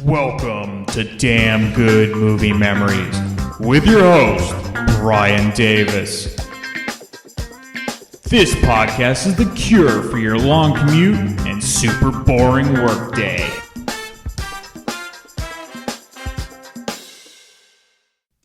Welcome to Damn Good Movie Memories with your host, Brian Davis. This podcast is the cure for your long commute and super boring workday.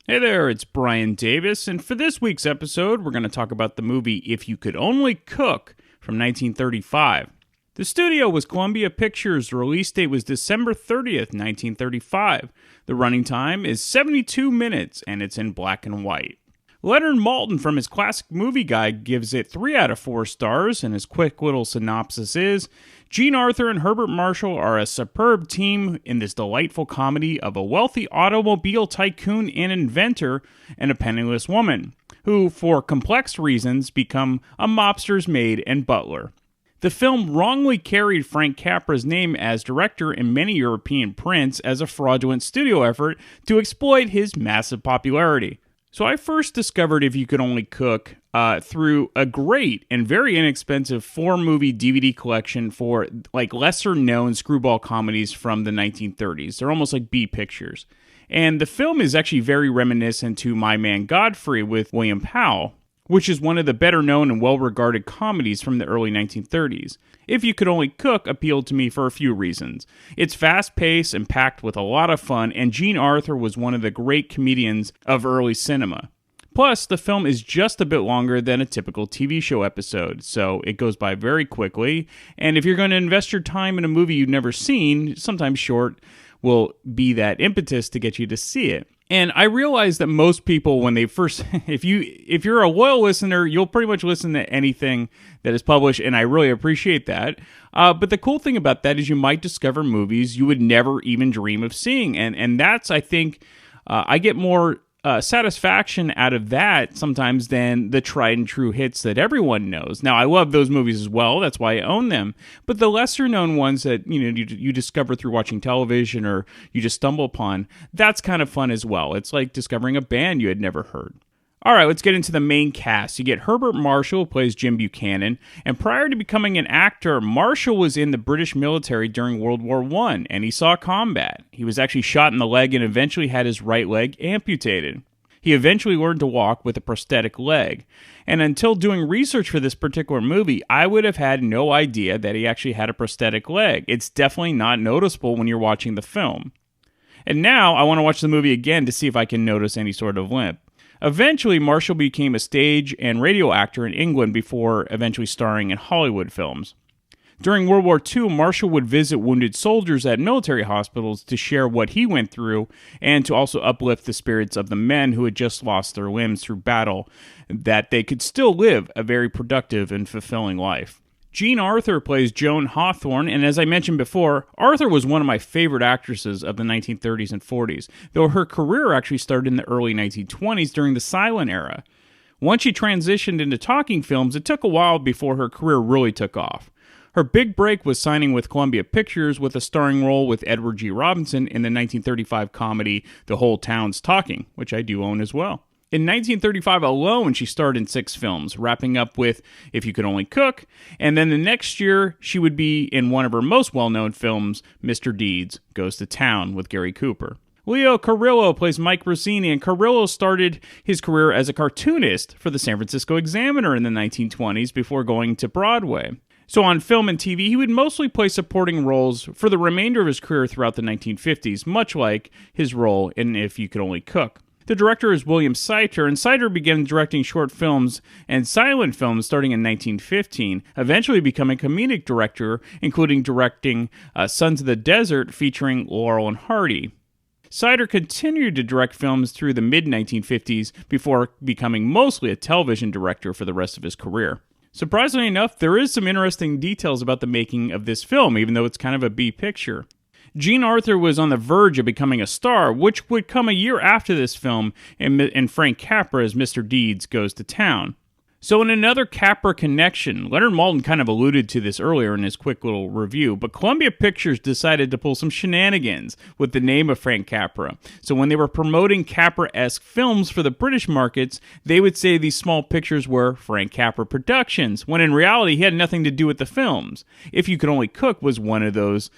Hey there, it's Brian Davis, and for this week's episode, we're going to talk about the movie If You Could Only Cook from 1935. The studio was Columbia Pictures. The release date was December 30th, 1935. The running time is 72 minutes, and it's in black and white. Leonard Maltin from his Classic Movie Guide gives it 3 out of 4 stars, and his quick little synopsis is, Jean Arthur and Herbert Marshall are a superb team in this delightful comedy of a wealthy automobile tycoon and inventor and a penniless woman, who, for complex reasons, become a mobster's maid and butler. The film wrongly carried Frank Capra's name as director in many European prints as a fraudulent studio effort to exploit his massive popularity. So I first discovered If You Could Only Cook through a great and very inexpensive 4-movie DVD collection for lesser-known screwball comedies from the 1930s. They're almost like B pictures. And the film is actually very reminiscent to My Man Godfrey with William Powell, which is one of the better-known and well-regarded comedies from the early 1930s. If You Could Only Cook appealed to me for a few reasons. It's fast-paced and packed with a lot of fun, and Jean Arthur was one of the great comedians of early cinema. Plus, the film is just a bit longer than a typical TV show episode, so it goes by very quickly, and if you're going to invest your time in a movie you've never seen, sometimes short will be that impetus to get you to see it. And I realize that most people, when they first, if you're a loyal listener, you'll pretty much listen to anything that is published, and I really appreciate that. But the cool thing about that is you might discover movies you would never even dream of seeing, and that's, I think, I get more satisfaction out of that sometimes than the tried and true hits that everyone knows. Now, I love those movies as well. That's why I own them. But the lesser known ones that you discover through watching television or you just stumble upon, that's kind of fun as well. It's like discovering a band you had never heard. All right, let's get into the main cast. You get Herbert Marshall, who plays Jim Buchanan, and prior to becoming an actor, Marshall was in the British military during World War I, and he saw combat. He was actually shot in the leg and eventually had his right leg amputated. He eventually learned to walk with a prosthetic leg, and until doing research for this particular movie, I would have had no idea that he actually had a prosthetic leg. It's definitely not noticeable when you're watching the film. And now, I want to watch the movie again to see if I can notice any sort of limp. Eventually, Marshall became a stage and radio actor in England before eventually starring in Hollywood films. During World War II, Marshall would visit wounded soldiers at military hospitals to share what he went through and to also uplift the spirits of the men who had just lost their limbs through battle, that they could still live a very productive and fulfilling life. Jean Arthur plays Joan Hawthorne, and as I mentioned before, Arthur was one of my favorite actresses of the 1930s and 40s, though her career actually started in the early 1920s during the silent era. Once she transitioned into talking films, it took a while before her career really took off. Her big break was signing with Columbia Pictures with a starring role with Edward G. Robinson in the 1935 comedy The Whole Town's Talking, which I do own as well. In 1935 alone, she starred in 6 films, wrapping up with If You Could Only Cook, and then the next year, she would be in one of her most well-known films, Mr. Deeds Goes to Town with Gary Cooper. Leo Carrillo plays Mike Rossini, and Carrillo started his career as a cartoonist for the San Francisco Examiner in the 1920s before going to Broadway. So on film and TV, he would mostly play supporting roles for the remainder of his career throughout the 1950s, much like his role in If You Could Only Cook. The director is William Seiter, and Seiter began directing short films and silent films starting in 1915, eventually becoming comedic director, including directing Sons of the Desert featuring Laurel and Hardy. Seiter continued to direct films through the mid-1950s before becoming mostly a television director for the rest of his career. Surprisingly enough, there is some interesting details about the making of this film, even though it's kind of a B picture. Jean Arthur was on the verge of becoming a star, which would come a year after this film in Frank Capra's Mr. Deeds Goes to Town. So in another Capra connection, Leonard Maltin kind of alluded to this earlier in his quick little review, but Columbia Pictures decided to pull some shenanigans with the name of Frank Capra. So when they were promoting Capra-esque films for the British markets, they would say these small pictures were Frank Capra Productions, when in reality he had nothing to do with the films. If You Could Only Cook was one of those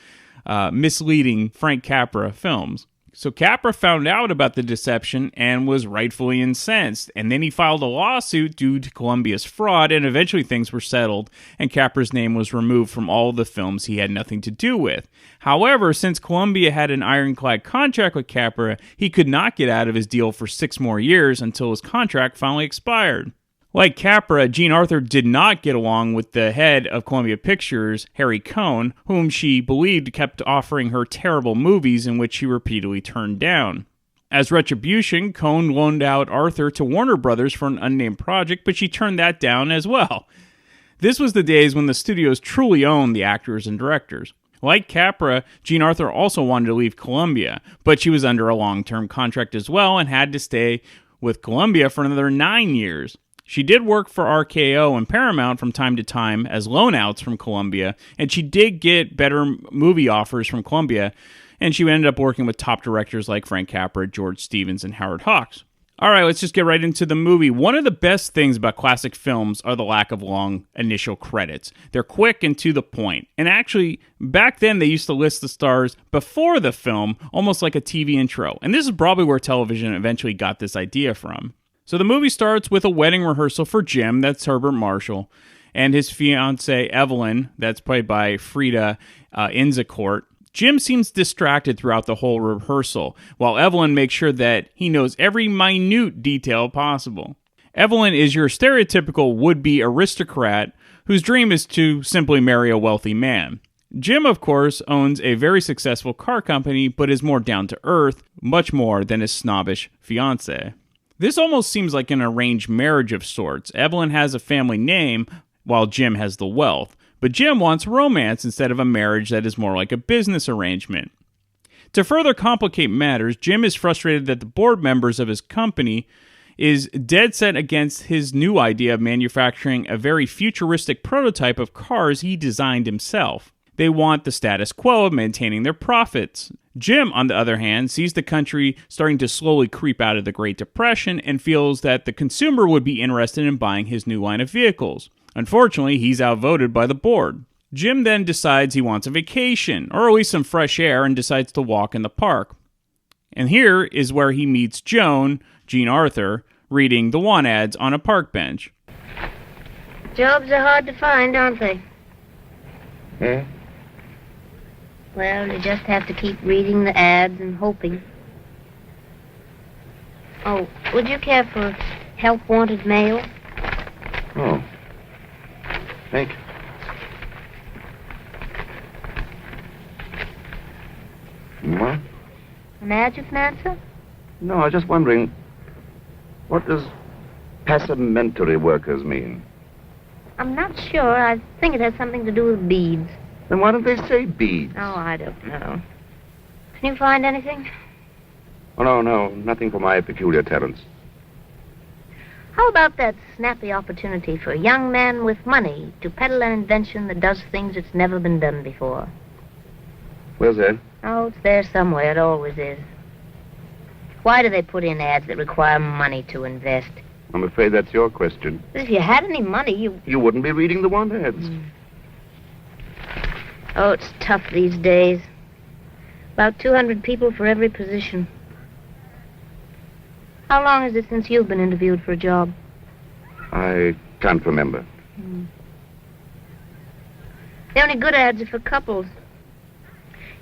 misleading Frank Capra films. So Capra found out about the deception and was rightfully incensed, and then he filed a lawsuit due to Columbia's fraud, and eventually things were settled, and Capra's name was removed from all the films he had nothing to do with. However, since Columbia had an ironclad contract with Capra, he could not get out of his deal for 6 more years until his contract finally expired. Like Capra, Jean Arthur did not get along with the head of Columbia Pictures, Harry Cohn, whom she believed kept offering her terrible movies in which she repeatedly turned down. As retribution, Cohn loaned out Arthur to Warner Brothers for an unnamed project, but she turned that down as well. This was the days when the studios truly owned the actors and directors. Like Capra, Jean Arthur also wanted to leave Columbia, but she was under a long-term contract as well and had to stay with Columbia for another 9 years. She did work for RKO and Paramount from time to time as loanouts from Columbia, and she did get better movie offers from Columbia, and she ended up working with top directors like Frank Capra, George Stevens, and Howard Hawks. All right, let's just get right into the movie. One of the best things about classic films are the lack of long initial credits. They're quick and to the point. And actually, back then they used to list the stars before the film, almost like a TV intro. And this is probably where television eventually got this idea from. So the movie starts with a wedding rehearsal for Jim, that's Herbert Marshall, and his fiancée Evelyn, that's played by Frida Inzicourt. Jim seems distracted throughout the whole rehearsal, while Evelyn makes sure that he knows every minute detail possible. Evelyn is your stereotypical would-be aristocrat whose dream is to simply marry a wealthy man. Jim, of course, owns a very successful car company, but is more down-to-earth, much more than his snobbish fiancée. This almost seems like an arranged marriage of sorts. Evelyn has a family name, while Jim has the wealth. But Jim wants romance instead of a marriage that is more like a business arrangement. To further complicate matters, Jim is frustrated that the board members of his company is dead set against his new idea of manufacturing a very futuristic prototype of cars he designed himself. They want the status quo of maintaining their profits. Jim, on the other hand, sees the country starting to slowly creep out of the Great Depression and feels that the consumer would be interested in buying his new line of vehicles. Unfortunately, he's outvoted by the board. Jim then decides he wants a vacation, or at least some fresh air, and decides to walk in the park. And here is where he meets Joan, Jean Arthur, reading the want ads on a park bench. Jobs are hard to find, aren't they? Hmm? Well, you just have to keep reading the ads and hoping. Oh, would you care for help wanted mail? Oh. Thank you. What? An ad you can answer? No, I was just wondering, what does passementery workers mean? I'm not sure. I think it has something to do with beads. Then why don't they say beads? Oh, I don't know. Can you find anything? Oh, no, nothing for my peculiar talents. How about that snappy opportunity for a young man with money to peddle an invention that does things that's never been done before? Where's that? Oh, it's there somewhere. It always is. Why do they put in ads that require money to invest? I'm afraid that's your question. If you had any money, You wouldn't be reading the want ads. Oh, it's tough these days. About 200 people for every position. How long is it since you've been interviewed for a job? I can't remember. The only good ads are for couples.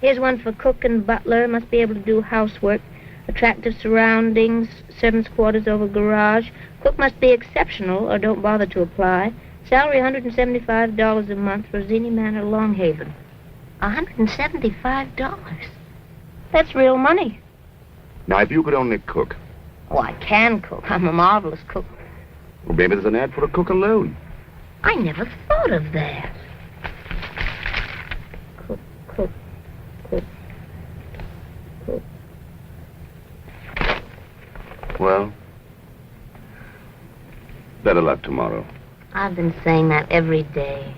Here's one for cook and butler. Must be able to do housework. Attractive surroundings. Servants' quarters over garage. Cook must be exceptional or don't bother to apply. Salary $175 a month. Rosini Manor, Long Haven. $175? That's real money. Now, if you could only cook. Oh, I can cook. I'm a marvelous cook. Well, maybe there's an ad for a cook alone. I never thought of that. Cook, cook, cook, cook. Well, better luck tomorrow. I've been saying that every day.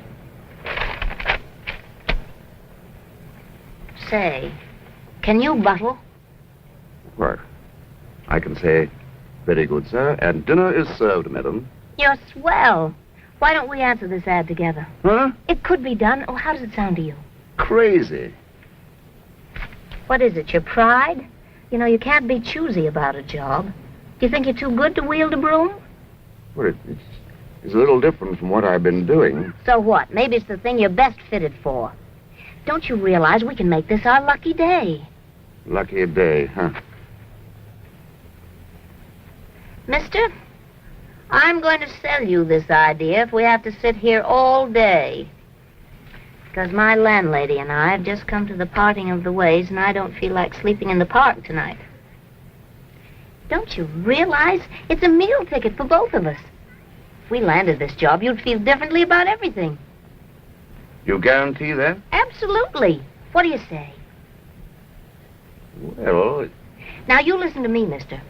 Say, can you buttle? What? I can say, very good, sir, and dinner is served, madam. You're swell. Why don't we answer this ad together? Huh? It could be done. Oh, how does it sound to you? Crazy. What is it, your pride? You know, you can't be choosy about a job. Do you think you're too good to wield a broom? Well, it's a little different from what I've been doing. So what? Maybe it's the thing you're best fitted for. Don't you realize we can make this our lucky day? Lucky day, huh? Mister, I'm going to sell you this idea if we have to sit here all day. Because my landlady and I have just come to the parting of the ways, and I don't feel like sleeping in the park tonight. Don't you realize it's a meal ticket for both of us? If we landed this job, you'd feel differently about everything. You guarantee that? Absolutely. What do you say? Well... Now, you listen to me, mister.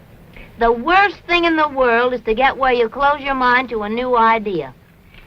The worst thing in the world is to get where you close your mind to a new idea.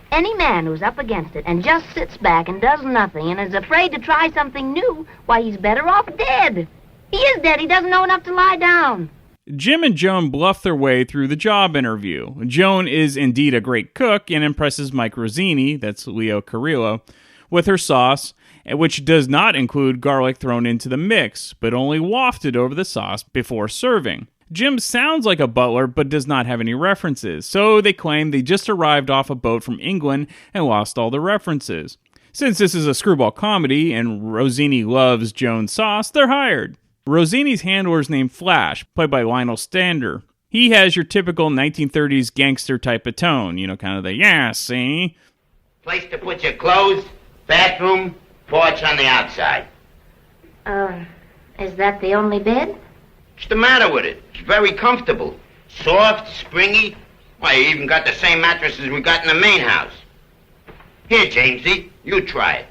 Any man who's up against it and just sits back and does nothing and is afraid to try something new, why, he's better off dead. He is dead. He doesn't know enough to lie down. Jim and Joan bluff their way through the job interview. Joan is indeed a great cook and impresses Mike Rossini, that's Leo Carrillo, with her sauce, which does not include garlic thrown into the mix, but only wafted over the sauce before serving. Jim sounds like a butler, but does not have any references, so they claim they just arrived off a boat from England and lost all the references. Since this is a screwball comedy and Rossini loves Joan's sauce, they're hired. Rossini's handler is named Flash, played by Lionel Stander. He has your typical 1930s gangster type of tone, kind of the, yeah, see? Place to put your clothes, bathroom, porch on the outside. Is that the only bed? What's the matter with it? It's very comfortable. Soft, springy. Why, you even got the same mattresses we got in the main house. Here, Jamesy, you try it.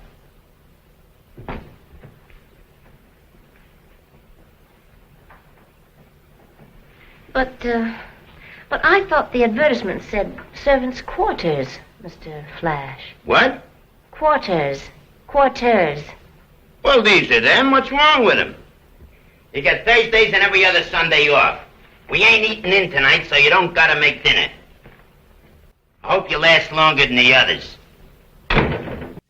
But I thought the advertisement said servants' quarters, Mr. Flash. What? Quarters. Well, these are them. What's wrong with them? You get Thursdays and every other Sunday off. We ain't eating in tonight, so you don't gotta make dinner. I hope you last longer than the others.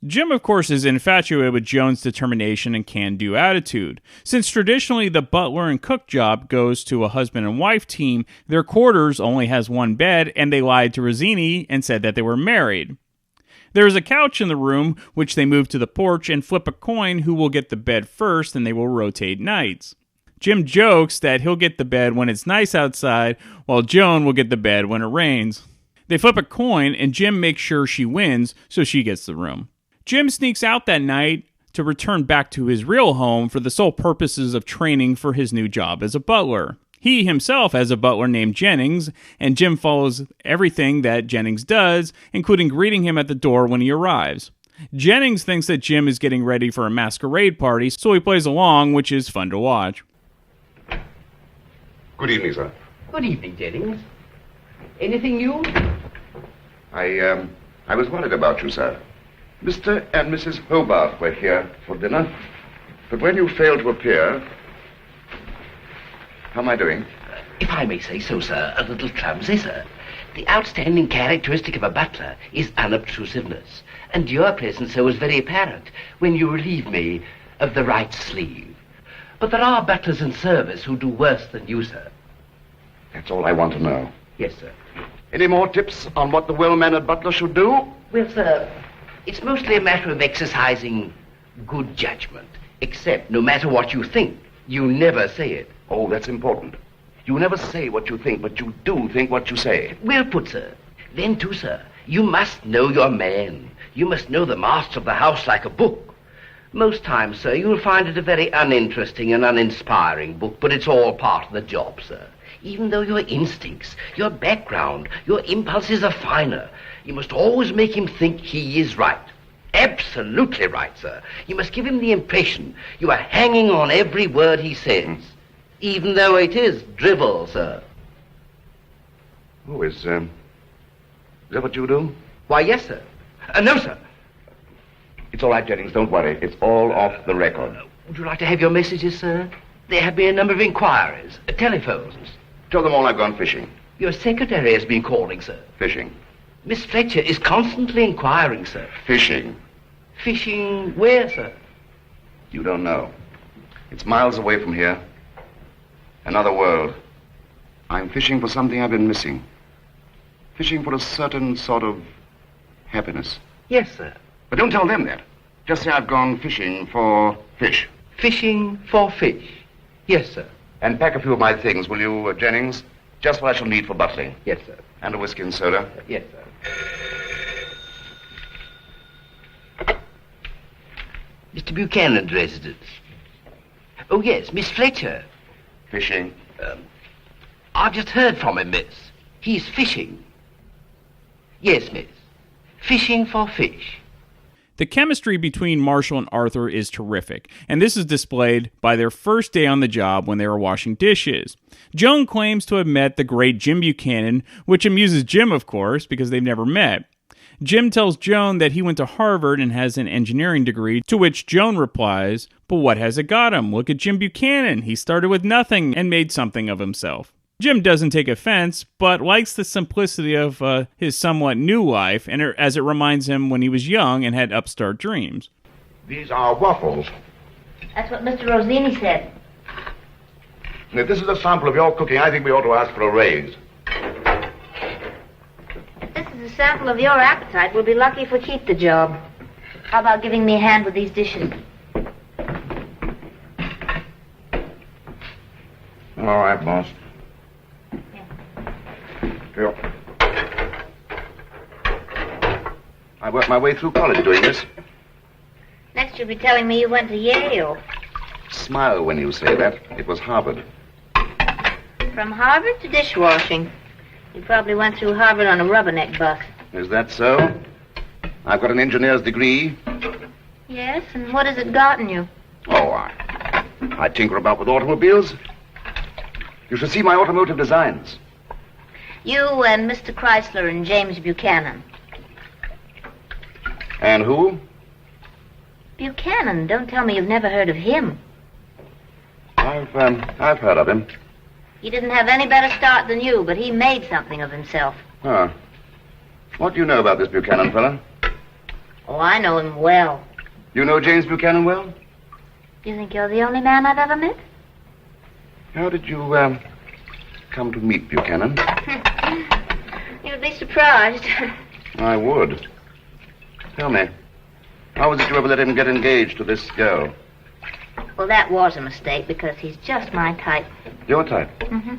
Jim, of course, is infatuated with Joan's determination and can-do attitude. Since traditionally the butler and cook job goes to a husband and wife team, their quarters only has one bed, and they lied to Rossini and said that they were married. There is a couch in the room, which they move to the porch and flip a coin who will get the bed first, and they will rotate nights. Jim jokes that he'll get the bed when it's nice outside, while Joan will get the bed when it rains. They flip a coin, and Jim makes sure she wins, so she gets the room. Jim sneaks out that night to return back to his real home for the sole purposes of training for his new job as a butler. He himself has a butler named Jennings, and Jim follows everything that Jennings does, including greeting him at the door when he arrives. Jennings thinks that Jim is getting ready for a masquerade party, so he plays along, which is fun to watch. Good evening, sir. Good evening, Jennings. Anything new? I was worried about you, sir. Mr. and Mrs. Hobart were here for dinner, but when you failed to appear... How am I doing? If I may say so, sir, a little clumsy, sir. The outstanding characteristic of a butler is unobtrusiveness, and your presence, sir, was very apparent when you relieved me of the right sleeve. But there are butlers in service who do worse than you, sir. That's all I want to know. Yes, sir. Any more tips on what the well-mannered butler should do? Well, sir, it's mostly a matter of exercising good judgment. Except, no matter what you think, you never say it. Oh, that's important. You never say what you think, but you do think what you say. Well put, sir. Then, too, sir, you must know your man. You must know the master of the house like a book. Most times, sir, you'll find it a very uninteresting and uninspiring book, but it's all part of the job, sir. Even though your instincts, your background, your impulses are finer, you must always make him think he is right. Absolutely right, sir. You must give him the impression you are hanging on every word he says, even though it is drivel, sir. Oh, is that what you do? Why, yes, sir. No, sir. It's all right, Jennings, don't worry. It's all off the record. Would you like to have your messages, sir? There have been a number of inquiries, telephones. Tell them all I've gone fishing. Your secretary has been calling, sir. Fishing. Miss Fletcher is constantly inquiring, sir. Fishing. Fishing where, sir? You don't know. It's miles away from here. Another world. I'm fishing for something I've been missing. Fishing for a certain sort of happiness. Yes, sir. But don't tell them that. Just say I've gone fishing for fish. Fishing for fish. Yes, sir. And pack a few of my things, will you, Jennings? Just what I shall need for butling. Yes, sir. And a whiskey and soda. Yes, sir. Mr. Buchanan's residence. Oh, yes, Miss Fletcher. Fishing. I've just heard from him, miss. He's fishing. Yes, miss. Fishing for fish. The chemistry between Marshall and Arthur is terrific, and this is displayed by their first day on the job when they were washing dishes. Joan claims to have met the great Jim Buchanan, which amuses Jim, of course, because they've never met. Jim tells Joan that he went to Harvard and has an engineering degree, to which Joan replies, "But what has it got him? Look at Jim Buchanan. He started with nothing and made something of himself." Jim doesn't take offense, but likes the simplicity of his somewhat new life, and as it reminds him when he was young and had upstart dreams. These are waffles. That's what Mr. Rosini said. If this is a sample of your cooking, I think we ought to ask for a raise. If this is a sample of your appetite, we'll be lucky if we keep the job. How about giving me a hand with these dishes? All right, boss. Here. I worked my way through college doing this. Next you'll be telling me you went to Yale. Smile when you say that. It was Harvard. From Harvard to dishwashing. You probably went through Harvard on a rubberneck bus. Is that so? I've got an engineer's degree. Yes, and what has it gotten you? Oh, I tinker about with automobiles. You should see my automotive designs. You and Mr. Chrysler and James Buchanan. And who? Buchanan. Don't tell me you've never heard of him. I've heard of him. He didn't have any better start than you, but he made something of himself. Huh. What do you know about this Buchanan fella? Oh, I know him well. You know James Buchanan well? Do you think you're the only man I've ever met? How did you, come to meet Buchanan? You'd be surprised. I would. Tell me, how was it you ever let him get engaged to this girl? Well, that was a mistake, because he's just my type. Your type? Mm-hmm.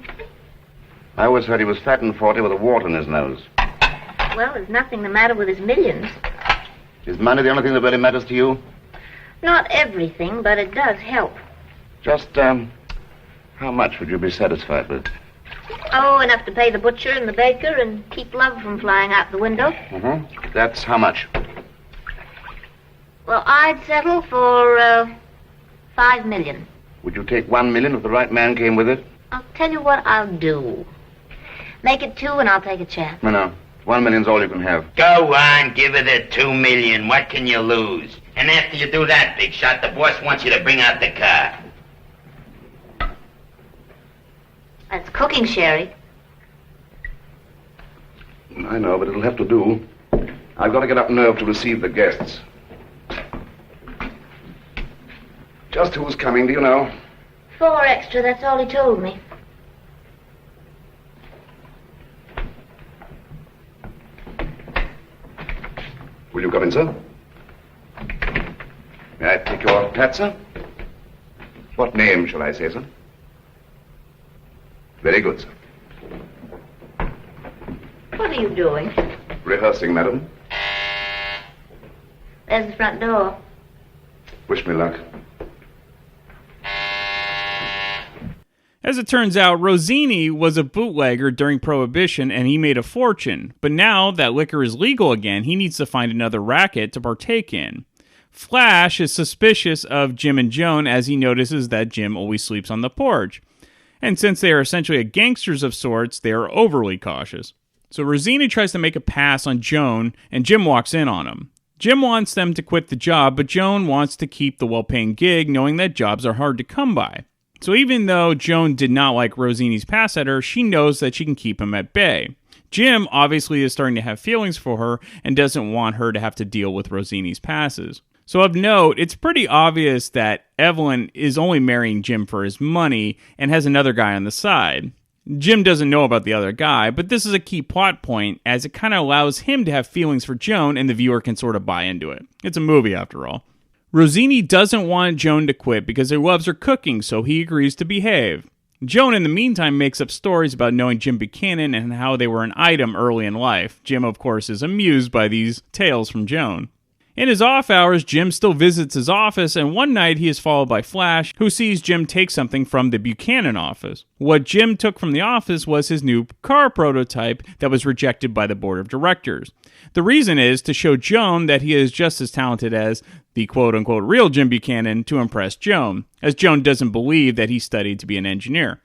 I always heard he was fat and 40 with a wart on his nose. Well, there's nothing the matter with his millions. Is money the only thing that really matters to you? Not everything, but it does help. Just, how much would you be satisfied with? Oh, enough to pay the butcher and the baker and keep love from flying out the window. Mm-hmm. That's how much? Well, I'd settle for, $5 million. Would you take $1 million if the right man came with it? I'll tell you what I'll do. Make it 2 and I'll take a chance. No. $1 million's all you can have. Go on, give her the $2 million. What can you lose? And after you do that, big shot, the boss wants you to bring out the car. That's cooking sherry. I know, but it'll have to do. I've got to get up nerve to receive the guests. Just who's coming, do you know? 4 extra, that's all he told me. Will you come in, sir? May I take your hat, sir? What name shall I say, sir? Very good, sir. What are you doing? Rehearsing, madam. There's the front door. Wish me luck. As it turns out, Rosini was a bootlegger during Prohibition and he made a fortune. But now that liquor is legal again, he needs to find another racket to partake in. Flash is suspicious of Jim and Joan as he notices that Jim always sleeps on the porch. And since they are essentially gangsters of sorts, they are overly cautious. So Rosini tries to make a pass on Joan, and Jim walks in on him. Jim wants them to quit the job, but Joan wants to keep the well-paying gig, knowing that jobs are hard to come by. So even though Joan did not like Rosini's pass at her, she knows that she can keep him at bay. Jim obviously is starting to have feelings for her and doesn't want her to have to deal with Rosini's passes. So of note, it's pretty obvious that Evelyn is only marrying Jim for his money and has another guy on the side. Jim doesn't know about the other guy, but this is a key plot point as it kind of allows him to have feelings for Joan and the viewer can sort of buy into it. It's a movie after all. Rosini doesn't want Joan to quit because he loves her cooking, so he agrees to behave. Joan, in the meantime, makes up stories about knowing Jim Buchanan and how they were an item early in life. Jim, of course, is amused by these tales from Joan. In his off hours, Jim still visits his office, and one night he is followed by Flash, who sees Jim take something from the Buchanan office. What Jim took from the office was his new car prototype that was rejected by the board of directors. The reason is to show Joan that he is just as talented as the quote-unquote real Jim Buchanan to impress Joan, as Joan doesn't believe that he studied to be an engineer.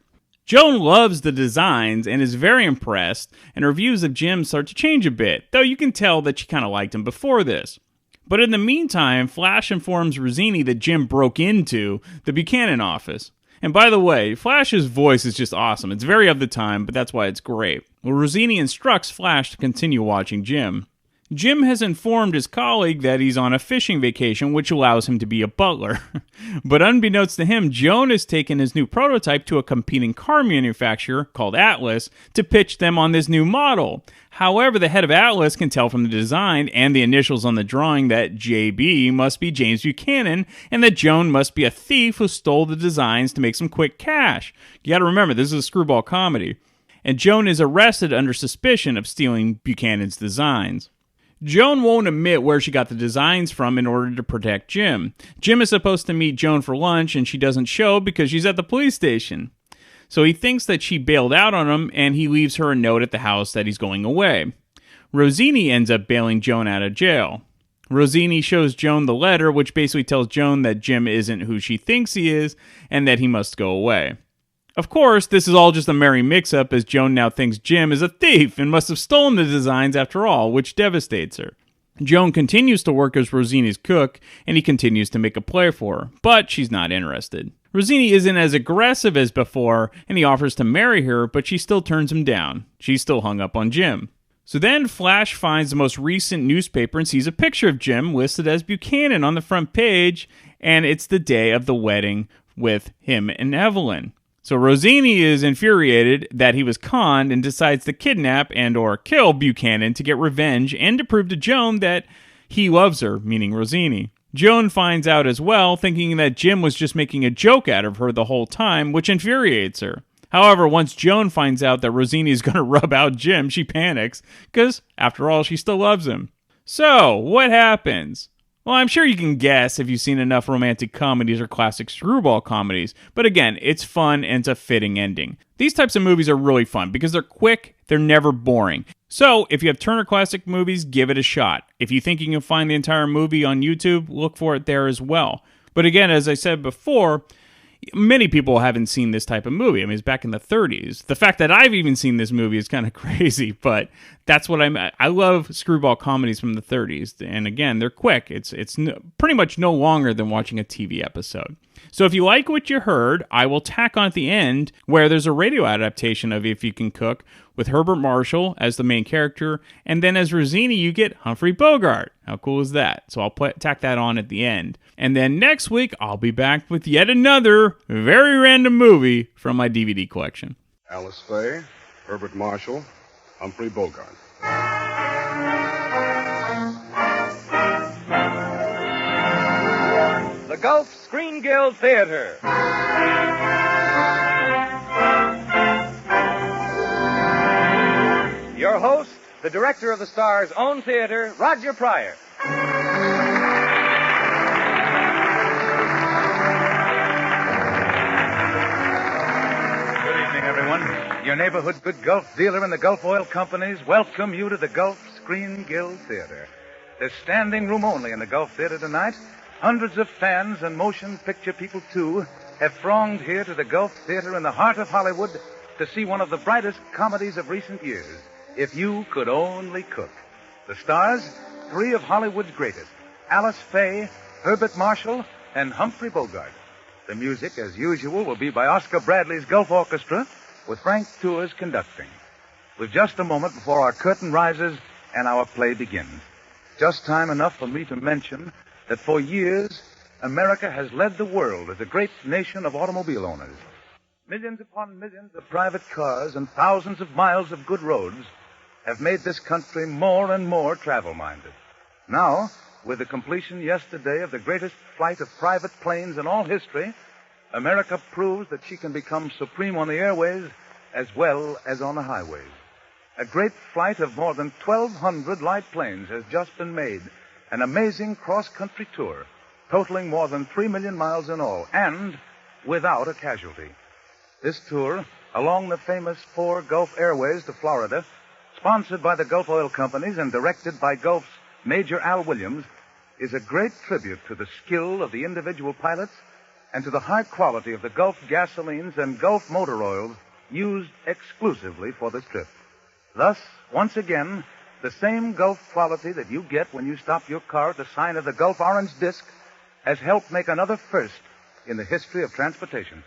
Joan loves the designs and is very impressed, and her views of Jim start to change a bit, though you can tell that she kind of liked him before this. But in the meantime, Flash informs Rosini that Jim broke into the Buchanan office. And by the way, Flash's voice is just awesome. It's very of the time, but that's why it's great. Well, Rosini instructs Flash to continue watching Jim. Jim has informed his colleague that he's on a fishing vacation, which allows him to be a butler. But unbeknownst to him, Joan has taken his new prototype to a competing car manufacturer called Atlas to pitch them on this new model. However, the head of Atlas can tell from the design and the initials on the drawing that JB must be James Buchanan and that Joan must be a thief who stole the designs to make some quick cash. You gotta remember, this is a screwball comedy. And Joan is arrested under suspicion of stealing Buchanan's designs. Joan won't admit where she got the designs from in order to protect Jim. Jim is supposed to meet Joan for lunch and she doesn't show because she's at the police station. So he thinks that she bailed out on him and he leaves her a note at the house that he's going away. Rosini ends up bailing Joan out of jail. Rosini shows Joan the letter, which basically tells Joan that Jim isn't who she thinks he is and that he must go away. Of course, this is all just a merry mix-up as Joan now thinks Jim is a thief and must have stolen the designs after all, which devastates her. Joan continues to work as Rosini's cook, and he continues to make a play for her, but she's not interested. Rosini isn't as aggressive as before, and he offers to marry her, but she still turns him down. She's still hung up on Jim. So then Flash finds the most recent newspaper and sees a picture of Jim listed as Buchanan on the front page, and it's the day of the wedding with him and Evelyn. So Rosini is infuriated that he was conned and decides to kidnap and or kill Buchanan to get revenge and to prove to Joan that he loves her, meaning Rosini. Joan finds out as well, thinking that Jim was just making a joke out of her the whole time, which infuriates her. However, once Joan finds out that Rosini is going to rub out Jim, she panics, because after all, she still loves him. So, what happens? Well, I'm sure you can guess if you've seen enough romantic comedies or classic screwball comedies, but again, it's fun and it's a fitting ending. These types of movies are really fun because they're quick, they're never boring. So, if you have Turner Classic Movies, give it a shot. If you think you can find the entire movie on YouTube, look for it there as well. But again, as I said before, many people haven't seen this type of movie. I mean, it's back in the 30s. The fact that I've even seen this movie is kind of crazy, but that's what I love screwball comedies from the 30s. And again, they're quick. It's pretty much no longer than watching a TV episode. So if you like what you heard, I will tack on at the end where there's a radio adaptation of If You Can Cook with Herbert Marshall as the main character, and then as Rosini, you get Humphrey Bogart. How cool is that? So I'll tack that on at the end. And then next week, I'll be back with yet another very random movie from my DVD collection. Alice Faye, Herbert Marshall, Humphrey Bogart. The Gulf Screen Guild Theater. Your host, the director of the Star's own theater, Roger Pryor. Good evening, everyone. Your neighborhood good Gulf dealer and the Gulf Oil Companies welcome you to the Gulf Screen Guild Theater. There's standing room only in the Gulf Theater tonight. Hundreds of fans and motion picture people, too, have thronged here to the Gulf Theater in the heart of Hollywood to see one of the brightest comedies of recent years, If You Could Only Cook. The stars, three of Hollywood's greatest, Alice Faye, Herbert Marshall, and Humphrey Bogart. The music, as usual, will be by Oscar Bradley's Gulf Orchestra, with Frank Tours conducting. With just a moment before our curtain rises and our play begins. Just time enough for me to mention that for years, America has led the world as a great nation of automobile owners. Millions upon millions of private cars and thousands of miles of good roads have made this country more and more travel-minded. Now, with the completion yesterday of the greatest flight of private planes in all history, America proves that she can become supreme on the airways as well as on the highways. A great flight of more than 1,200 light planes has just been made, an amazing cross-country tour, totaling more than 3 million miles in all, and without a casualty. This tour, along the famous 4 Gulf Airways to Florida, sponsored by the Gulf Oil Companies and directed by Gulf's Major Al Williams, is a great tribute to the skill of the individual pilots and to the high quality of the Gulf gasolines and Gulf motor oils used exclusively for this trip. Thus, once again, the same Gulf quality that you get when you stop your car at the sign of the Gulf Orange Disc has helped make another first in the history of transportation.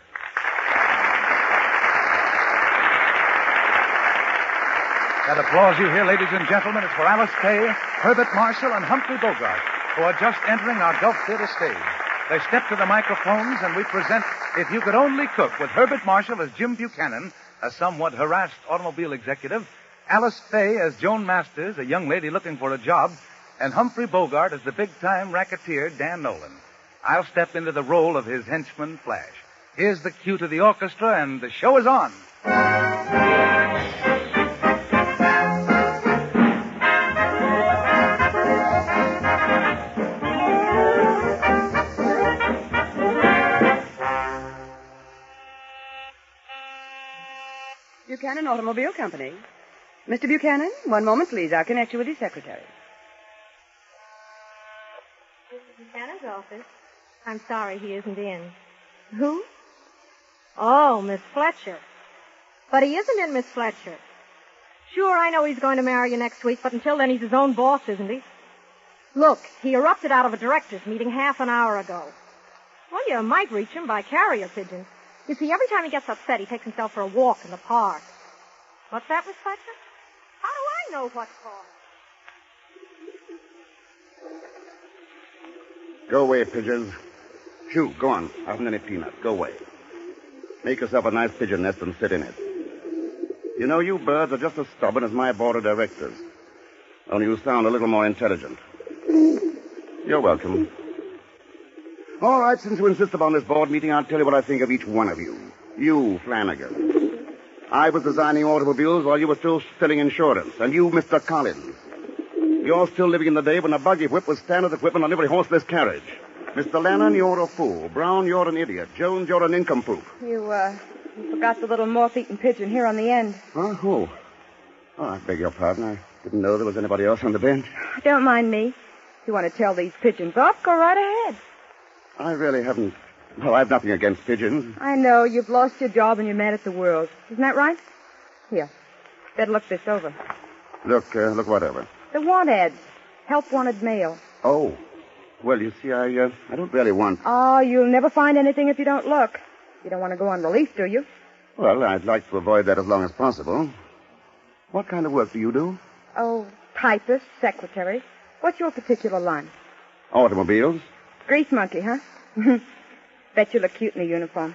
That applause you hear, ladies and gentlemen, is for Alice Faye, Herbert Marshall, and Humphrey Bogart, who are just entering our Gulf Theater stage. They step to the microphones, and we present If You Could Only Cook, with Herbert Marshall as Jim Buchanan, a somewhat harassed automobile executive, Alice Faye as Joan Masters, a young lady looking for a job, and Humphrey Bogart as the big-time racketeer, Dan Nolan. I'll step into the role of his henchman, Flash. Here's the cue to the orchestra, and the show is on. Buchanan Automobile Company. Mr. Buchanan, one moment, please. I'll connect you with his secretary. Mr. Buchanan's office. I'm sorry he isn't in. Who? Oh, Miss Fletcher. But he isn't in, Miss Fletcher. Sure, I know he's going to marry you next week, but until then he's his own boss, isn't he? Look, he erupted out of a director's meeting half an hour ago. Well, you might reach him by carrier pigeon. You see, every time he gets upset, he takes himself for a walk in the park. What's that, Miss Fletcher? How do I know what for? Go away, pigeons. Shoo, go on. Haven't any peanuts. Go away. Make yourself a nice pigeon nest and sit in it. You know, you birds are just as stubborn as my board of directors. Only you sound a little more intelligent. You're welcome. All right, since you insist upon this board meeting, I'll tell you what I think of each one of you. You, Flanagan. I was designing automobiles while you were still selling insurance. And you, Mr. Collins. You're still living in the day when a buggy whip was standard equipment on every horseless carriage. Mr. Lannon, you're a fool. Brown, you're an idiot. Jones, you're a nincompoop. You forgot the little moth-eaten pigeon here on the end. Huh? Who? Oh, I beg your pardon. I didn't know there was anybody else on the bench. Don't mind me. If you want to tell these pigeons off, go right ahead. I really haven't. Well, I've nothing against pigeons. I know. You've lost your job and you're mad at the world. Isn't that right? Here. Better look this over. Look whatever. The want ads. Help wanted mail. Oh. Well, you see, I don't really want... Oh, you'll never find anything if you don't look. You don't want to go on relief, do you? Well, I'd like to avoid that as long as possible. What kind of work do you do? Oh, typist, secretary. What's your particular line? Automobiles. Grease monkey, huh? Bet you look cute in the uniform.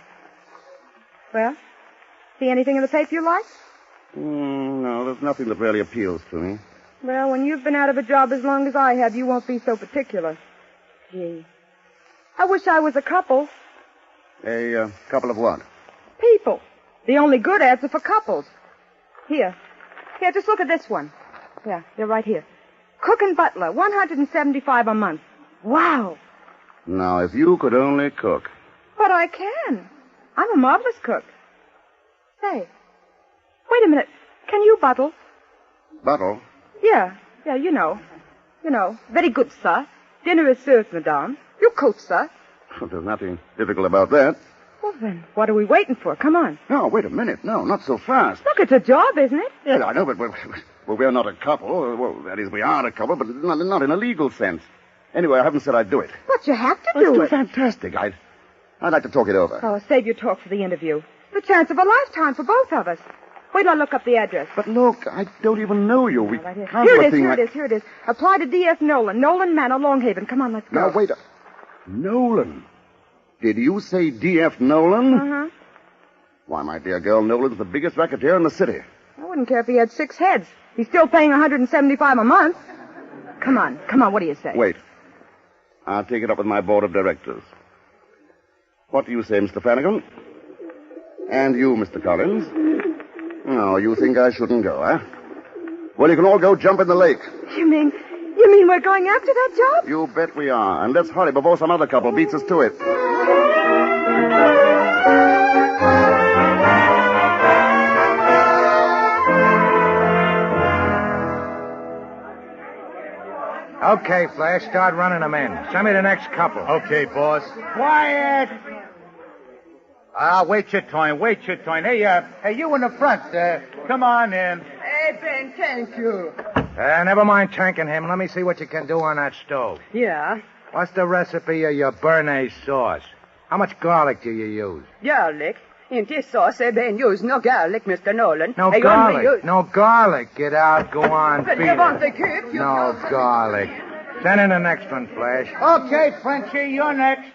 Well, see anything in the paper you like? No, there's nothing that really appeals to me. Well, when you've been out of a job as long as I have, you won't be so particular. Gee. I wish I was a couple. A couple of what? People. The only good ads are for couples. Here, just look at this one. Yeah, they're right here. Cook and butler, $175 a month. Wow. Now, if you could only cook. But I can. I'm a marvelous cook. Say, wait a minute. Can you buttle? Buttle? Yeah, you know. Very good, sir. Dinner is served, madame. You cook, sir. Well, there's nothing difficult about that. Well, then, what are we waiting for? Come on. No, wait a minute. No, not so fast. Look, it's a job, isn't it? Yeah, I know, but we're not a couple. Well, that is, we are a couple, but not in a legal sense. Anyway, I haven't said I'd do it. But you have to Well, do it's it. too fantastic. I'd like to talk it over. Oh, save your talk for the interview. The chance of a lifetime for both of us. Wait till I look up the address. But look, I don't even know you. We Right here. can't Here do a it is, thing here like... it is, here it is. Apply to D.F. Nolan. Nolan Manor, Longhaven. Come on, let's go. Now, wait. Nolan. Did you say D.F. Nolan? Uh-huh. Why, my dear girl, Nolan's the biggest racketeer in the city. I wouldn't care if he had 6 heads. He's still paying $175 a month. Come on, what do you say? Wait. I'll take it up with my board of directors. What do you say, Mr. Flanagan? And you, Mr. Collins? Oh, you think I shouldn't go, huh? Well, you can all go jump in the lake. You mean we're going after that job? You bet we are. And let's hurry before some other couple beats us to it. Okay, Flash, start running them in. Send me the next couple. Okay, boss. Quiet! Wait your turn. Hey, you in the front. Come on in. Hey, Ben, thank you. Never mind tanking him. Let me see what you can do on that stove. Yeah, What's the recipe of your béarnaise sauce? How much garlic do you use? garlic. In this sauce, Ben use no garlic, Mr. Nolan. No I garlic. only use... No garlic. Get out. Go on. But beat you it. want the cook? No garlic. Send in the next one, Flash. Okay, Frenchie, you're next.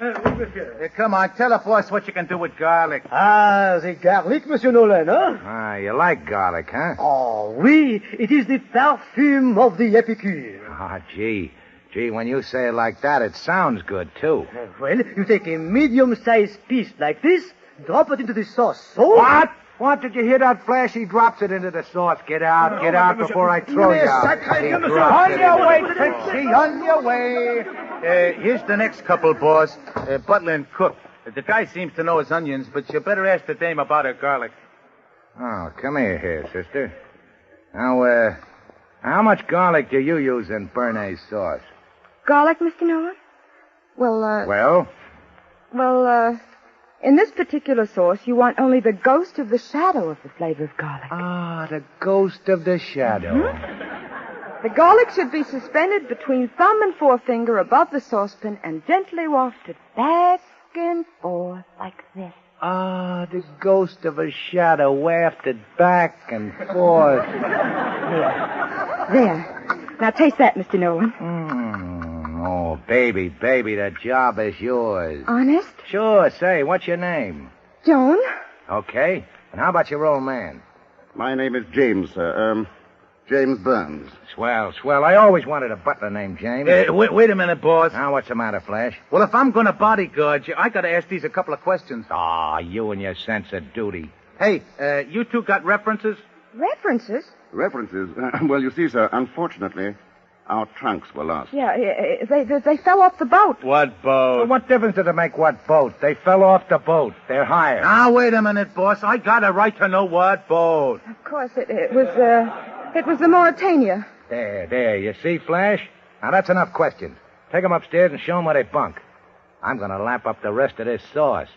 Come on, tell the boss what you can do with garlic. The garlic, Monsieur Nolan, huh? You like garlic, huh? Oh, oui, it is the perfume of the epicure. Gee, when you say it like that, it sounds good, too. Well, you take a medium-sized piece like this, drop it into the sauce. So... What? What? Did you hear that, Flash? He drops it into the sauce. Get out before I throw you out. He drops On it your in. way, Trixie, on your way. Here's the next couple, boss. Butler and cook. The guy seems to know his onions, but you better ask the dame about her garlic. Oh, come here, sister. Now, how much garlic do you use in béarnaise sauce? Garlic, Mr. Nolan? Well, Well? In this particular sauce, you want only the ghost of the shadow of the flavor of garlic. The ghost of the shadow. Mm-hmm. The garlic should be suspended between thumb and forefinger above the saucepan and gently wafted back and forth like this. The ghost of a shadow wafted back and forth. There. Now taste that, Mr. Nolan. Oh, baby, the job is yours. Honest? Sure, say, what's your name? Joan? Okay. And how about your old man? My name is James, sir. James Burns. Swell. I always wanted a butler named James. Wait a minute, boss. Now, what's the matter, Flash? Well, if I'm going to bodyguard you, I got to ask these a couple of questions. You and your sense of duty. Hey, you two got references? References? References? Well, you see, sir, unfortunately, our trunks were lost. Yeah, they fell off the boat. What boat? Well, what difference does it make what boat? They fell off the boat. They're hired. Now, wait a minute, boss. I got a right to know what boat. Of course, it was the Mauritania. There. You see, Flash? Now, that's enough questions. Take them upstairs and show them where they bunk. I'm going to lap up the rest of this sauce.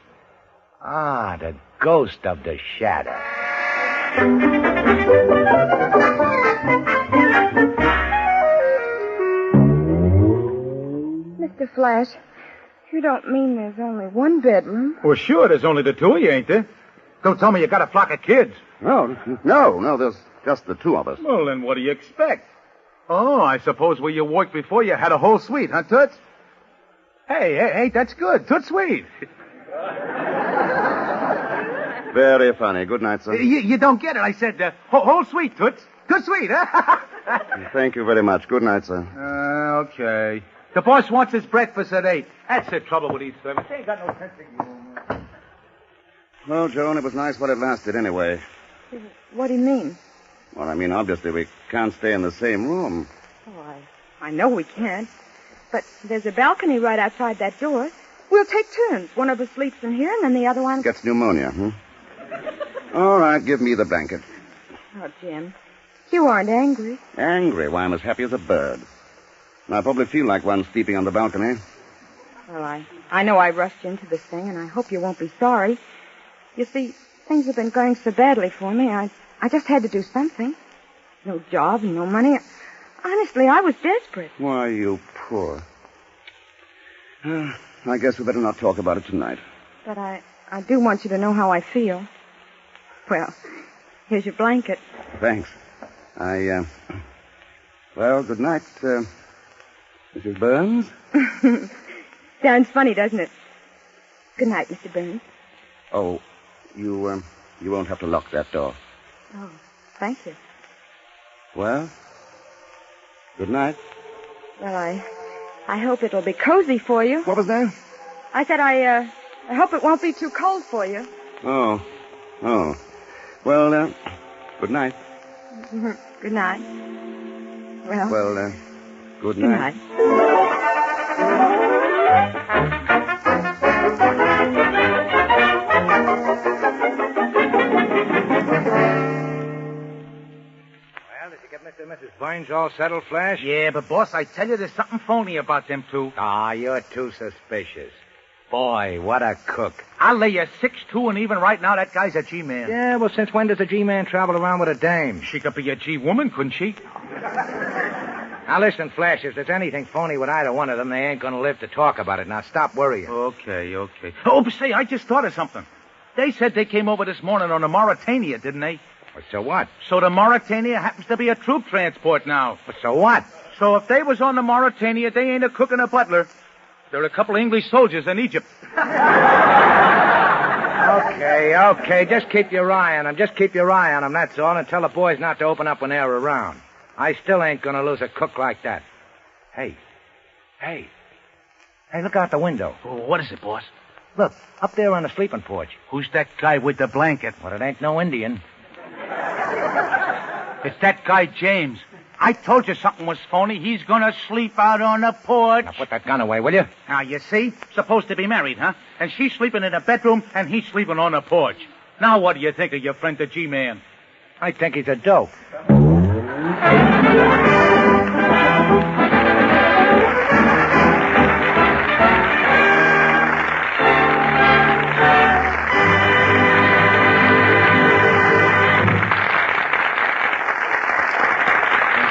The ghost of the shadow. Mr. Flash, you don't mean there's only one bedroom? Well, sure, there's only the two of you, ain't there? Don't tell me you got a flock of kids. No, there's just the two of us. Well, then what do you expect? Oh, I suppose where you worked before you had a whole suite, huh, Toots? Hey, that's good. Toots suite. Very funny. Good night, sir. You don't get it. I said whole suite, Toots. Good suite, huh? Thank you very much. Good night, sir. Okay. The boss wants his breakfast at 8. That's the trouble with these servants. They ain't got no sense of humor. Well, Joan, it was nice while it lasted anyway. What do you mean? Well, I mean, obviously we can't stay in the same room. Oh, I know we can't. But there's a balcony right outside that door. We'll take turns. One of us sleeps in here, and then the other one... Gets pneumonia, All right, give me the blanket. Oh, Jim, you aren't angry. Angry? Why, I'm as happy as a bird. And I probably feel like one sleeping on the balcony. Well, I know I rushed into this thing, and I hope you won't be sorry. You see, things have been going so badly for me, I just had to do something. No job and no money. Honestly, I was desperate. Why, you poor. I guess we better not talk about it tonight. But I do want you to know how I feel. Well, Here's your blanket. Thanks. Well, good night, Mrs. Burns. Sounds funny, doesn't it? Good night, Mr. Burns. Oh, you won't have to lock that door. Oh, thank you. Well, good night. Well, I hope it'll be cozy for you. What was that? I said I hope it won't be too cold for you. Oh. Well, good night. Good night. Well, good Good night. night. Well, did you get Mr. and Mrs. Burns all settled, Flash? Yeah, but, boss, I tell you, there's something phony about them two. Ah, you're too suspicious. Boy, what a cook. I'll lay you 6'2", and even right now, that guy's a G-man. Yeah, well, since when does a G-man travel around with a dame? She could be a G-woman, couldn't she? Now, listen, Flash, if there's anything phony with either one of them, they ain't gonna live to talk about it. Now, stop worrying. Okay. Oh, but say, I just thought of something. They said they came over this morning on the Mauritania, didn't they? Well, so what? So the Mauritania happens to be a troop transport now. Well, so what? So if they was on the Mauritania, they ain't a cook and a butler. They're a couple of English soldiers in Egypt. Okay. Just keep your eye on them. That's all, and tell the boys not to open up when they're around. I still ain't gonna lose a cook like that. Hey, look out the window. Oh, what is it, boss? Look, up there on the sleeping porch. Who's that guy with the blanket? Well, it ain't no Indian. It's that guy, James. I told you something was phony. He's gonna sleep out on the porch. Now, put that gun away, will you? Now, you see? Supposed to be married, huh? And she's sleeping in the bedroom, and he's sleeping on the porch. Now, what do you think of your friend, the G-Man? I think he's a dope.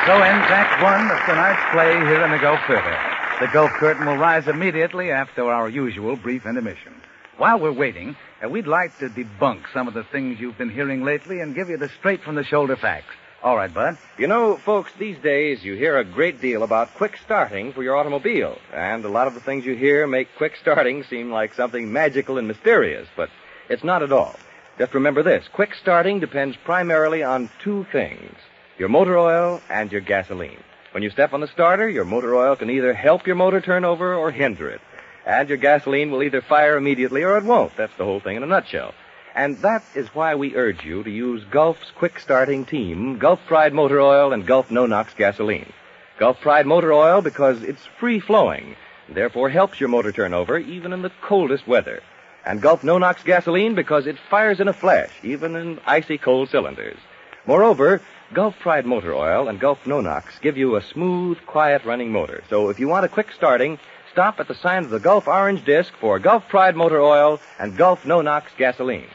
So ends Act 1 of tonight's play here in the Gulf Theater. The Gulf Curtain will rise immediately after our usual brief intermission. While we're waiting, we'd like to debunk some of the things you've been hearing lately and give you the straight-from-the-shoulder facts. All right, Bud. You know, folks, these days you hear a great deal about quick starting for your automobile. And a lot of the things you hear make quick starting seem like something magical and mysterious, but it's not at all. Just remember this. Quick starting depends primarily on two things: your motor oil and your gasoline. When you step on the starter, your motor oil can either help your motor turn over or hinder it. And your gasoline will either fire immediately or it won't. That's the whole thing in a nutshell. And that is why we urge you to use Gulf's quick starting team, Gulf Pride Motor Oil and Gulf No-Nox Gasoline. Gulf Pride Motor Oil because it's free-flowing, and therefore helps your motor turn over even in the coldest weather. And Gulf No-Nox Gasoline because it fires in a flash, even in icy cold cylinders. Moreover, Gulf Pride Motor Oil and Gulf No-Nox give you a smooth, quiet-running motor. So if you want a quick starting, stop at the sign of the Gulf orange disc for Gulf Pride Motor Oil and Gulf No-Nox Gasoline.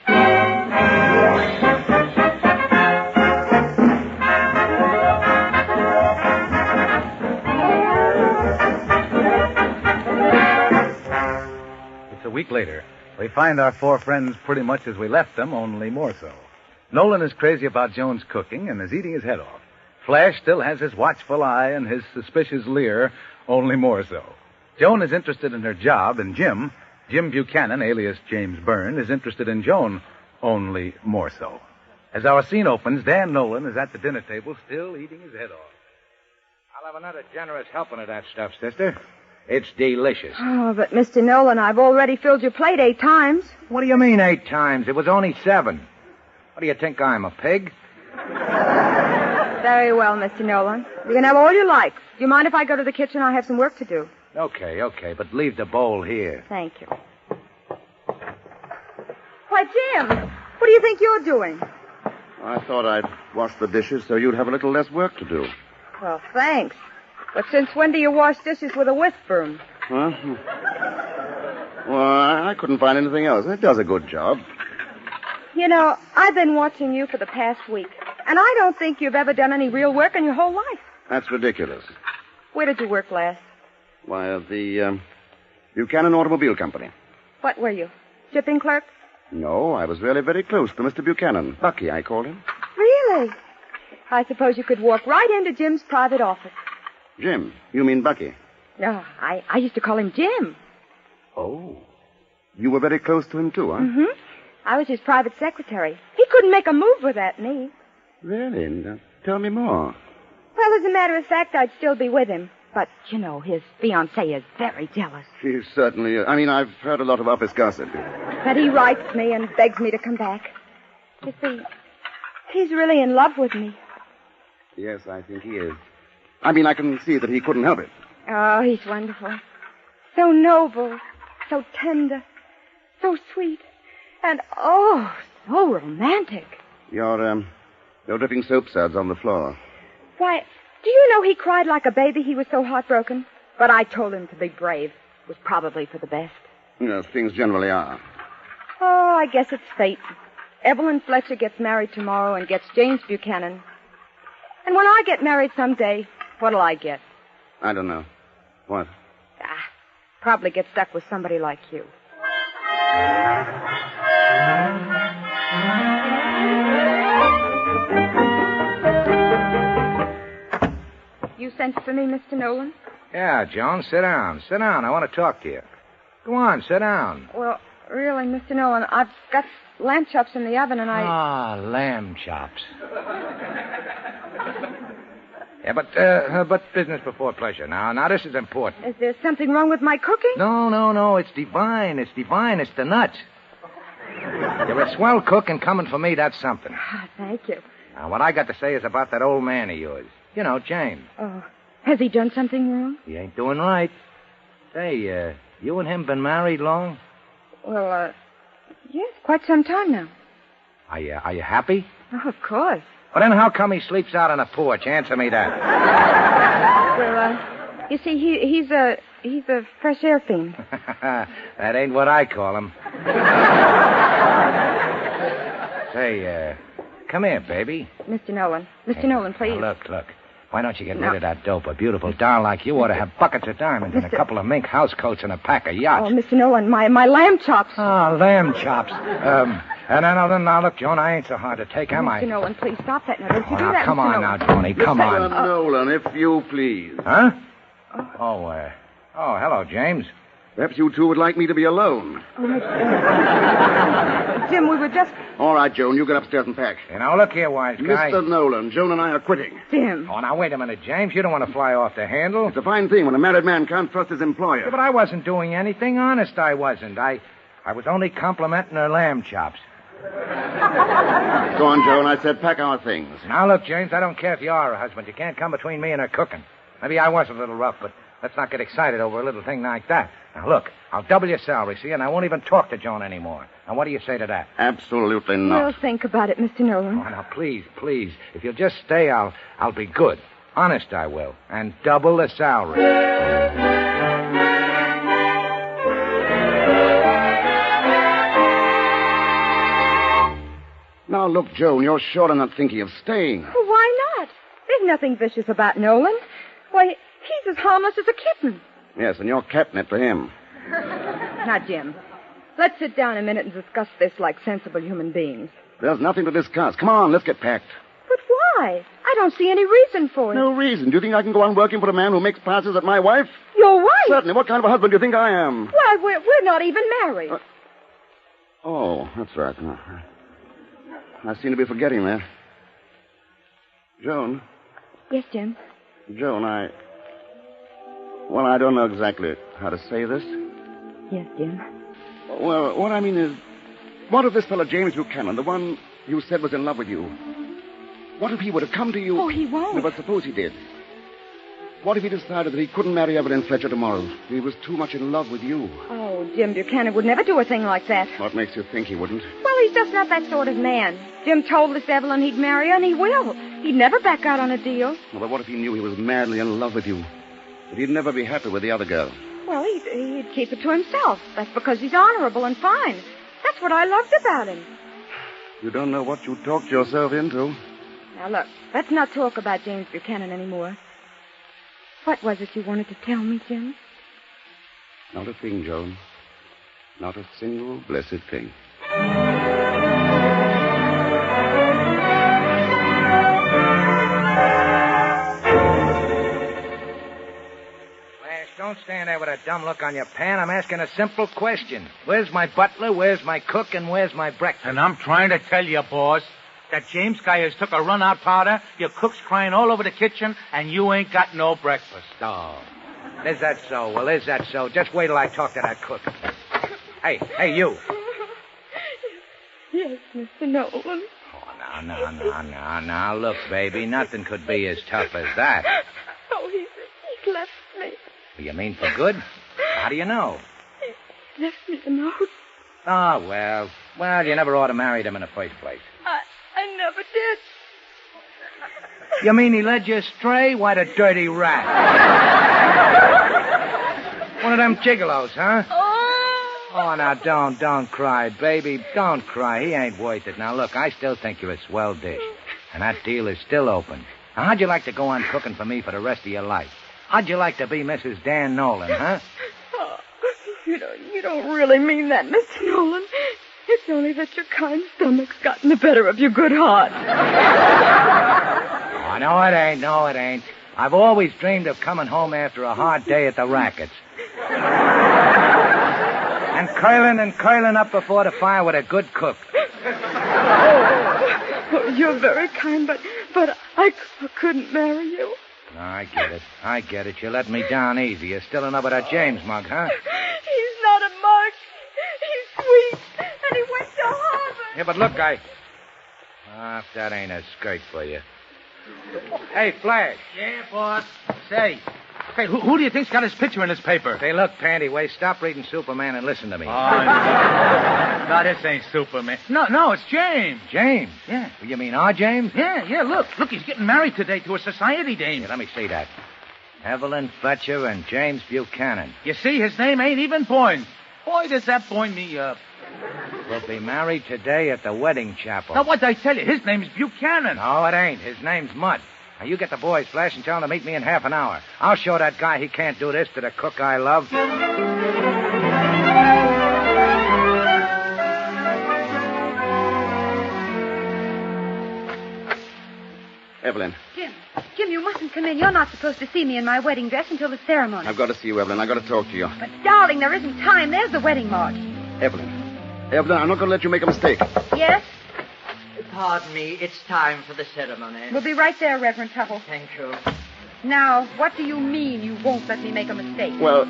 It's a week later. We find our four friends pretty much as we left them, only more so. Nolan is crazy about Joan's cooking and is eating his head off. Flash still has his watchful eye and his suspicious leer, only more so. Joan is interested in her job, and Jim Buchanan, alias James Byrne, is interested in Joan, only more so. As our scene opens, Dan Nolan is at the dinner table, still eating his head off. I'll have another generous helping of that stuff, sister. It's delicious. Oh, but Mr. Nolan, I've already filled your plate 8 times. What do you mean 8 times? It was only 7. What do you think I'm, a pig? Very well, Mr. Nolan. You can have all you like. Do you mind if I go to the kitchen? I have some work to do. Okay, but leave the bowl here. Thank you. Why, Jim, what do you think you're doing? I thought I'd wash the dishes so you'd have a little less work to do. Well, thanks. But since when do you wash dishes with a whisk broom? Huh? Well, I couldn't find anything else. It does a good job. You know, I've been watching you for the past week, and I don't think you've ever done any real work in your whole life. That's ridiculous. Where did you work last? Why, at the Buchanan Automobile Company. What were you? Shipping clerk? No, I was really very close to Mr. Buchanan. Bucky, I called him. Really? I suppose you could walk right into Jim's private office. Jim? You mean Bucky? No, I used to call him Jim. Oh. You were very close to him, too, huh? Mm-hmm. I was his private secretary. He couldn't make a move without me. Really? Now, tell me more. Well, as a matter of fact, I'd still be with him. But, you know, his fiancée is very jealous. She certainly is. I mean, I've heard a lot of office gossip. But he writes me and begs me to come back. You see, he's really in love with me. Yes, I think he is. I mean, I can see that he couldn't help it. Oh, he's wonderful. So noble, so tender, so sweet, and, oh, so romantic. Your dripping soap suds on the floor. Why, do you know he cried like a baby? He was so heartbroken. But I told him to be brave. It was probably for the best. Yes, things generally are. Oh, I guess it's fate. Evelyn Fletcher gets married tomorrow and gets James Buchanan. And when I get married someday, what'll I get? I don't know. What? Probably get stuck with somebody like you. You sent for me, Mr. Nolan? Yeah, Joan, sit down. Sit down. I want to talk to you. Go on, sit down. Well, really, Mr. Nolan, I've got lamb chops in the oven and Ah, lamb chops. Yeah, but business before pleasure. Now, this is important. Is there something wrong with my cooking? No. It's divine. It's divine. It's the nuts. You're a swell cook, and coming for me, that's something. Oh, thank you. Now, what I got to say is about that old man of yours. You know, James. Oh, has he done something wrong? He ain't doing right. Say, you and him been married long? Well, yes, quite some time now. Are you happy? Oh, of course. Well, then how come he sleeps out on the porch? Answer me that. Well, you see, he's a fresh air fiend. That ain't what I call him. Say, come here, baby. Mr. Nolan. Mr. Nolan, please. Now, look. Why don't you get rid of that dope? A beautiful doll like you ought to have buckets of diamonds and a couple of mink house coats and a pack of yachts. Oh, Mr. Nolan, my lamb chops. Oh, lamb chops. And now, look, Joan, I ain't so hard to take, am I? Mr. Nolan, please stop that now. Don't you do now, that, come Mr. on Nolan. now, Tony. Come on. Mr. Nolan, if you please. Huh? Oh, hello, James. Perhaps you two would like me to be alone. Jim, we were just... All right, Joan, you get upstairs and pack. You know, look here, wise guy. Mr. Nolan, Joan and I are quitting. Jim. Oh, now, wait a minute, James. You don't want to fly off the handle. It's a fine thing when a married man can't trust his employer. Yeah, but I wasn't doing anything. Honest, I wasn't. I was only complimenting her lamb chops. Go on, Joan. I said pack our things. Now, look, James, I don't care if you are a husband. You can't come between me and her cooking. Maybe I was a little rough, but let's not get excited over a little thing like that. Now, look, I'll double your salary, see, and I won't even talk to Joan anymore. Now, what do you say to that? Absolutely not. We'll think about it, Mr. Nolan. Oh, now, please. If you'll just stay, I'll be good. Honest, I will. And double the salary. Now, look, Joan, you're sure not thinking of staying. Well, why not? There's nothing vicious about Nolan. Why, he's as harmless as a kitten. Yes, and you're catnip to him. Now, Jim, let's sit down a minute and discuss this like sensible human beings. There's nothing to discuss. Come on, let's get packed. But why? I don't see any reason for it. No reason. Do you think I can go on working for a man who makes passes at my wife? Your wife? Certainly. What kind of a husband do you think I am? Why, we're not even married. Oh, that's right. I seem to be forgetting that. Joan. Yes, Jim? Joan, I don't know exactly how to say this. Yes, Jim. Well, what I mean is, what if this fellow James Buchanan, the one you said was in love with you, what if he would have come to you... Oh, he won't. No, but suppose he did. What if he decided that he couldn't marry Evelyn Fletcher tomorrow? He was too much in love with you. Oh, Jim Buchanan would never do a thing like that. What makes you think he wouldn't? Well, he's just not that sort of man. Jim told this Evelyn he'd marry her, and he will. He'd never back out on a deal. Well, but what if he knew he was madly in love with you? But he'd never be happy with the other girl. Well, he'd keep it to himself. That's because he's honorable and fine. That's what I loved about him. You don't know what you talked yourself into. Now, look, let's not talk about James Buchanan anymore. What was it you wanted to tell me, Jim? Not a thing, Joan. Not a single blessed thing. stand there with a dumb look on your pan. I'm asking a simple question. Where's my butler, where's my cook, and where's my breakfast? And I'm trying to tell you, boss, that James guy has took a run-out powder, your cook's crying all over the kitchen, and you ain't got no breakfast. Oh. Is that so? Well, is that so? Just wait till I talk to that cook. Hey, you. Yes, Mr. Nolan. Oh, now. Look, baby, nothing could be as tough as that. Oh, he's left me. You mean for good? How do you know? He left me a note. Oh, well, you never ought to marry him in the first place. I never did. You mean he led you astray? Why, the dirty rat. One of them gigolos, huh? Oh, now, don't cry, baby. Don't cry. He ain't worth it. Now, look, I still think you're a swell dish. And that deal is still open. Now, how'd you like to go on cooking for me for the rest of your life? How'd you like to be Mrs. Dan Nolan, huh? Oh, you don't really mean that, Mr. Nolan. It's only that your kind stomach's gotten the better of your good heart. Oh, no, it ain't. I've always dreamed of coming home after a hard day at the rackets. And curling up before the fire with a good cook. Oh, you're very kind, but I couldn't marry you. No, I get it. You let me down easy. You're still in love with that James mug, huh? He's not a mug. He's sweet, and he went to Harvard. Yeah, but look, if that ain't a skirt for you. Hey, Flash. Yeah, boss. Say, who do you think's got his picture in this paper? Say, look, Pantywaist, stop reading Superman and listen to me. Oh, no, this ain't Superman. No, it's James. James? Yeah. You mean our James? Yeah, look, he's getting married today to a society dame. Yeah, let me see that. Evelyn Fletcher and James Buchanan. You see, his name ain't even Boyne. Boy, does that buoy me up. We'll be married today at the wedding chapel. Now, what'd I tell you? His name's Buchanan. No, it ain't. His name's Mudd. Now, you get the boys, Flash, and tell them to meet me in half an hour. I'll show that guy he can't do this to the cook I love. Evelyn. Jim, you mustn't come in. You're not supposed to see me in my wedding dress until the ceremony. I've got to see you, Evelyn. I've got to talk to you. But, darling, there isn't time. There's the wedding march. Evelyn, I'm not going to let you make a mistake. Yes? Pardon me. It's time for the ceremony. We'll be right there, Reverend Tuttle. Thank you. Now, what do you mean you won't let me make a mistake? Well,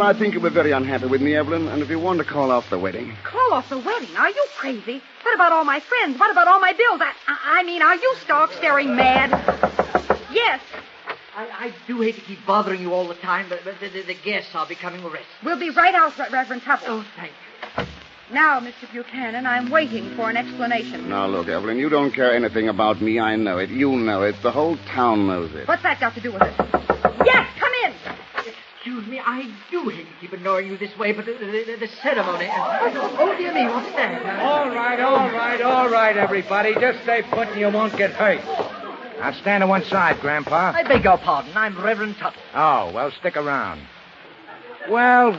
I think you were very unhappy with me, Evelyn, and if you want to call off the wedding... Call off the wedding? Are you crazy? What about all my friends? What about all my bills? I mean, are you stark-staring mad? Yes. I do hate to keep bothering you all the time, but the guests are becoming arrested. We'll be right out, Reverend Tuttle. Oh, thank you. Now, Mr. Buchanan, I'm waiting for an explanation. Now, look, Evelyn, you don't care anything about me. I know it. You know it. The whole town knows it. What's that got to do with it? Yes, come in. Excuse me, I do hate to keep annoying you this way, but the ceremony... Oh, dear me, what's that? All right, everybody. Just stay put and you won't get hurt. Now stand to one side, Grandpa. I beg your pardon. I'm Reverend Tuttle. Oh, well, stick around. Well,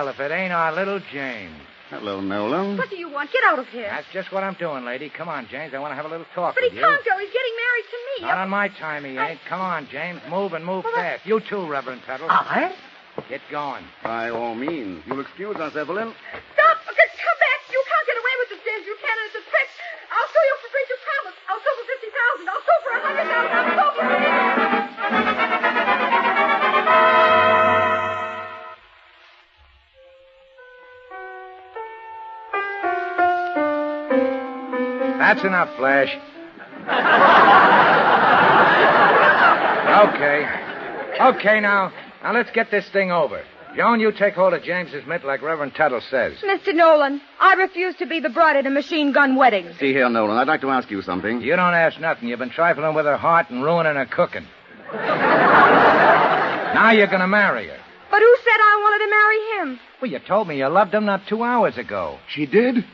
if it ain't our little James. Hello, Nolan. What do you want? Get out of here. That's just what I'm doing, lady. Come on, James. I want to have a little talk But with he you. can't go. He's getting married to me. Not on my time, he ain't. Come on, James. Move and move fast. You too, Reverend Tuttle. I? Get going. By all means. You'll excuse us, Evelyn. Stop! Come back! You can't get away with this, James Buchanan. It's a trick. I'll sue you for breach of promise. I'll sue for $50,000. I'll sue for $100,000. I'll sue for That's enough, Flash. Okay, now let's get this thing over. Joan, you take hold of James's mitt like Reverend Tuttle says. Mr. Nolan, I refuse to be the bride at a machine gun wedding. See here, Nolan, I'd like to ask you something. You don't ask nothing. You've been trifling with her heart and ruining her cooking. Now you're going to marry her. But who said I wanted to marry him? Well, you told me you loved him not 2 hours ago. She did?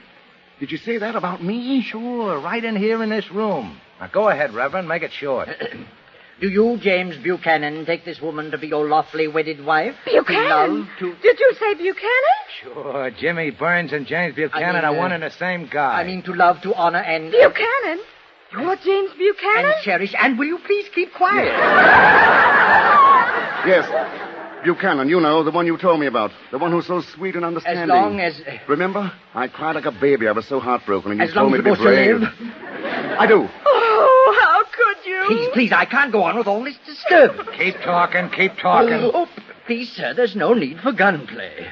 Did you say that about me? Sure, right in here in this room. Now, go ahead, Reverend. Make it short. Do you, James Buchanan, take this woman to be your lawfully wedded wife? Buchanan? Did you say Buchanan? Sure. Jimmy Burns and James Buchanan are one and the same guy. I mean to love, to honor, and... Buchanan? You're James Buchanan? And cherish. And will you please keep quiet? Yes. Buchanan, you know, the one you told me about. The one who's so sweet and understanding. As long as... Remember? I cried like a baby. I was so heartbroken, and you as told long me as to you're be supposed brave. to live. I do. Oh, how could you? Please, I can't go on with all this disturbance. Keep talking, keep talking. Oh, please, sir, there's no need for gunplay.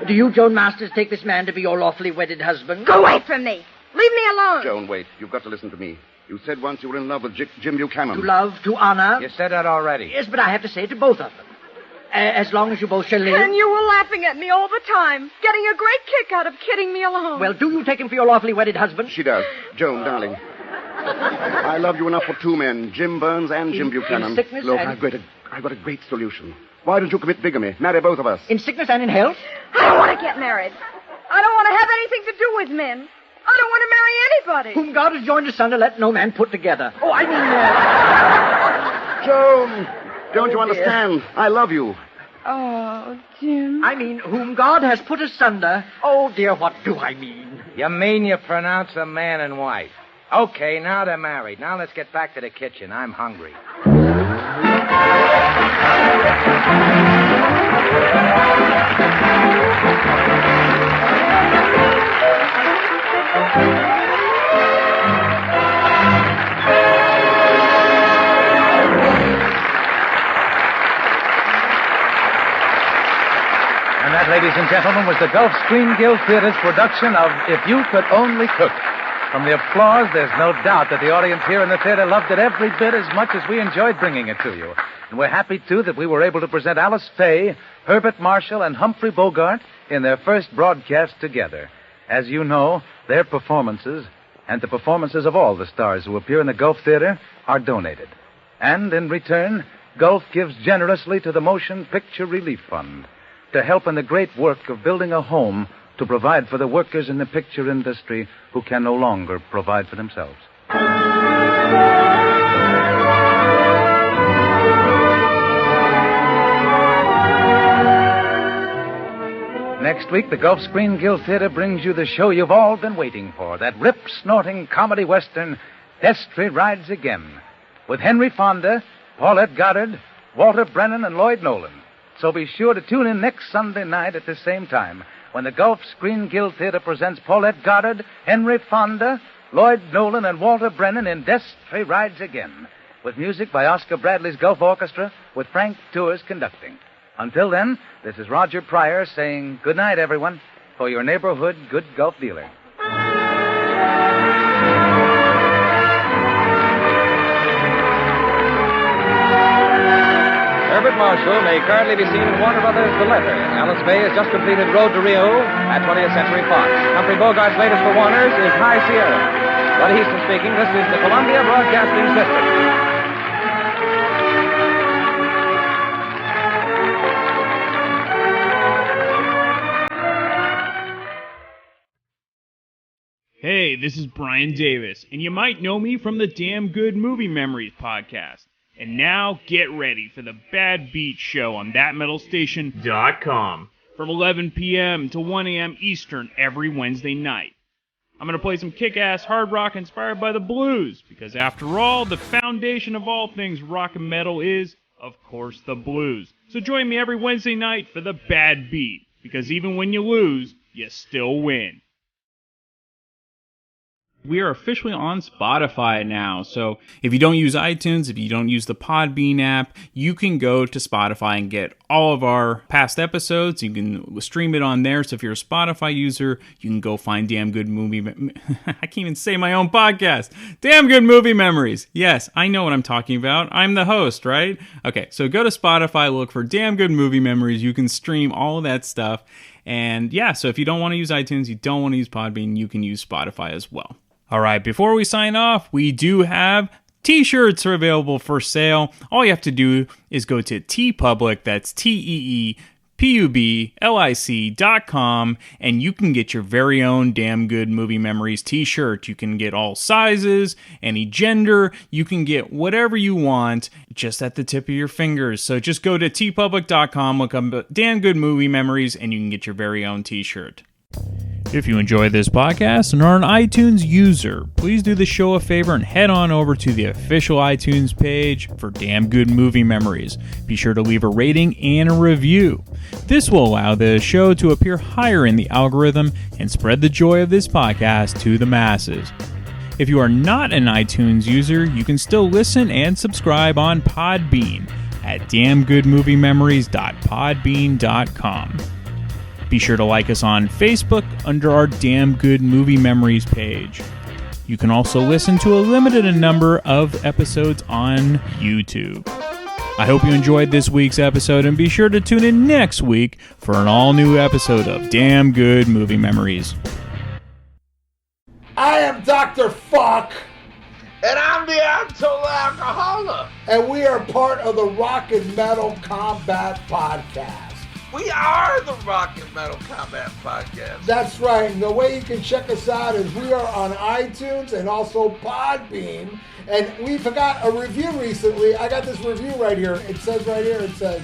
Do you, Joan Masters, take this man to be your lawfully wedded husband? Go away from me. Leave me alone. Joan, wait. You've got to listen to me. You said once you were in love with Jim Buchanan. To love, to honor. You said that already. Yes, but I have to say it to both of them. As long as you both shall live. And you were laughing at me all the time, getting a great kick out of kidding me alone. Well, do you take him for your lawfully wedded husband? She does. Joan, darling. I love you enough for two men, Jim Burns and Jim Buchanan. In sickness Look, and... I've got a great solution. Why don't you commit bigamy? Marry both of us. In sickness and in health? I don't want to get married. I don't want to have anything to do with men. I don't want to marry anybody. Whom God has joined asunder, let no man put together. Oh, I mean... Joan, don't you understand? I love you. Oh, Jim. I mean, whom God has put asunder. Oh, dear, what do I mean? You mean you pronounce them man and wife. Okay, now they're married. Now let's get back to the kitchen. I'm hungry. And that, ladies and gentlemen, was the Gulf Screen Guild Theater's production of If You Could Only Cook. From the applause, there's no doubt that the audience here in the theater loved it every bit as much as we enjoyed bringing it to you. And we're happy, too, that we were able to present Alice Faye, Herbert Marshall, and Humphrey Bogart in their first broadcast together. As you know, their performances, and the performances of all the stars who appear in the Gulf Theater, are donated. And in return, Gulf gives generously to the Motion Picture Relief Fund to help in the great work of building a home to provide for the workers in the picture industry who can no longer provide for themselves. Next week, the Gulf Screen Guild Theater brings you the show you've all been waiting for, that rip-snorting comedy western, Destry Rides Again, with Henry Fonda, Paulette Goddard, Walter Brennan, and Lloyd Nolan. So be sure to tune in next Sunday night at the same time when the Gulf Screen Guild Theater presents Paulette Goddard, Henry Fonda, Lloyd Nolan, and Walter Brennan in Destry Rides Again, with music by Oscar Bradley's Gulf Orchestra, with Frank Tours conducting. Until then, this is Roger Pryor saying good night, everyone, for your neighborhood good Gulf dealer. Herbert Marshall may currently be seen in Warner Brothers' The Letter. Alice Faye has just completed Road to Rio at 20th Century Fox. Humphrey Bogart's latest for Warner's is High Sierra. Buddy Easton speaking. This is the Columbia Broadcasting System. Hey, this is Brian Davis, and you might know me from the Damn Good Movie Memories podcast. And now, get ready for the Bad Beat Show on ThatMetalStation.com from 11 p.m. to 1 a.m. Eastern every Wednesday night. I'm going to play some kick-ass hard rock inspired by the blues, because after all, the foundation of all things rock and metal is, of course, the blues. So join me every Wednesday night for the Bad Beat, because even when you lose, you still win. We are officially on Spotify now, so if you don't use iTunes, if you don't use the Podbean app, you can go to Spotify and get all of our past episodes. You can stream it on there, so if you're a Spotify user, you can go find Damn Good Movie... I can't even say my own podcast. Damn Good Movie Memories. Yes, I know what I'm talking about. I'm the host, right? Okay, so go to Spotify, look for Damn Good Movie Memories. You can stream all of that stuff. And yeah, so if you don't want to use iTunes, you don't want to use Podbean, you can use Spotify as well. All right, before we sign off, we do have T-shirts are available for sale. All you have to do is go to TeePublic, that's TeePublic.com, and you can get your very own Damn Good Movie Memories T-shirt. You can get all sizes, any gender. You can get whatever you want just at the tip of your fingers. So just go to TeePublic.com, look up Damn Good Movie Memories, and you can get your very own T-shirt. If you enjoy this podcast and are an iTunes user, please do the show a favor and head on over to the official iTunes page for Damn Good Movie Memories. Be sure to leave a rating and a review. This will allow the show to appear higher in the algorithm and spread the joy of this podcast to the masses. If you are not an iTunes user, you can still listen and subscribe on Podbean at damngoodmoviememories.podbean.com. Be sure to like us on Facebook under our Damn Good Movie Memories page. You can also listen to a limited number of episodes on YouTube. I hope you enjoyed this week's episode, and be sure to tune in next week for an all-new episode of Damn Good Movie Memories. I am Dr. Fuck. And I'm the Total Alcoholic. And we are part of the Rock and Metal Combat Podcast. We are the Rock and Metal Combat Podcast. That's right. And the way you can check us out is we are on iTunes and also Podbean. And we forgot a review recently. I got this review right here. It says right here, it says,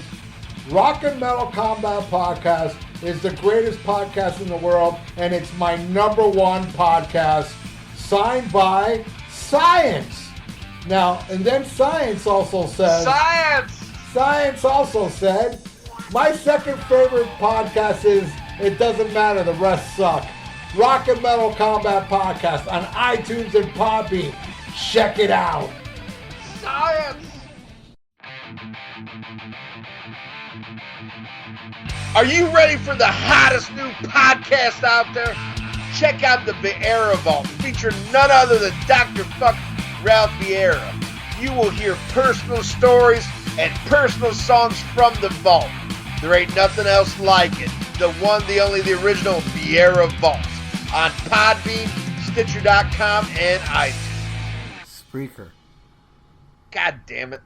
Rock and Metal Combat Podcast is the greatest podcast in the world, and it's my #1 podcast, signed by Science. Now, and then Science also says... Science also said... My second favorite podcast is It Doesn't Matter, the rest suck. Rock and Metal Combat Podcast on iTunes and Podbean. Check it out. Science! Are you ready for the hottest new podcast out there? Check out the Vieira Vault, featuring none other than Dr. Fuck Ralph Vieira. You will hear personal stories and personal songs from the vault. There ain't nothing else like it. The one, the only, the original Vieira Vault. On Podbean, Stitcher.com, and iTunes. Spreaker. God damn it.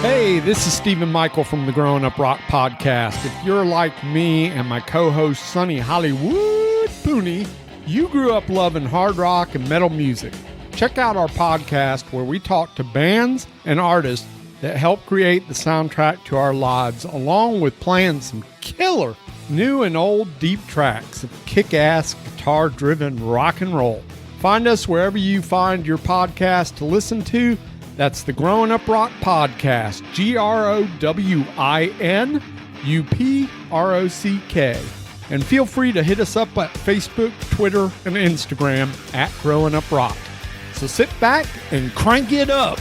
Hey, this is Stephen Michael from the Growing Up Rock podcast. If you're like me and my co-host Sonny Hollywood Pooney, you grew up loving hard rock and metal music. Check out our podcast where we talk to bands and artists that help create the soundtrack to our lives, along with playing some killer new and old deep tracks of kick-ass guitar-driven rock and roll. Find us wherever you find your podcast to listen to. That's the Growing Up Rock Podcast, GrowinUprock. And feel free to hit us up at Facebook, Twitter, and Instagram at Growing Up Rock. So sit back and crank it up.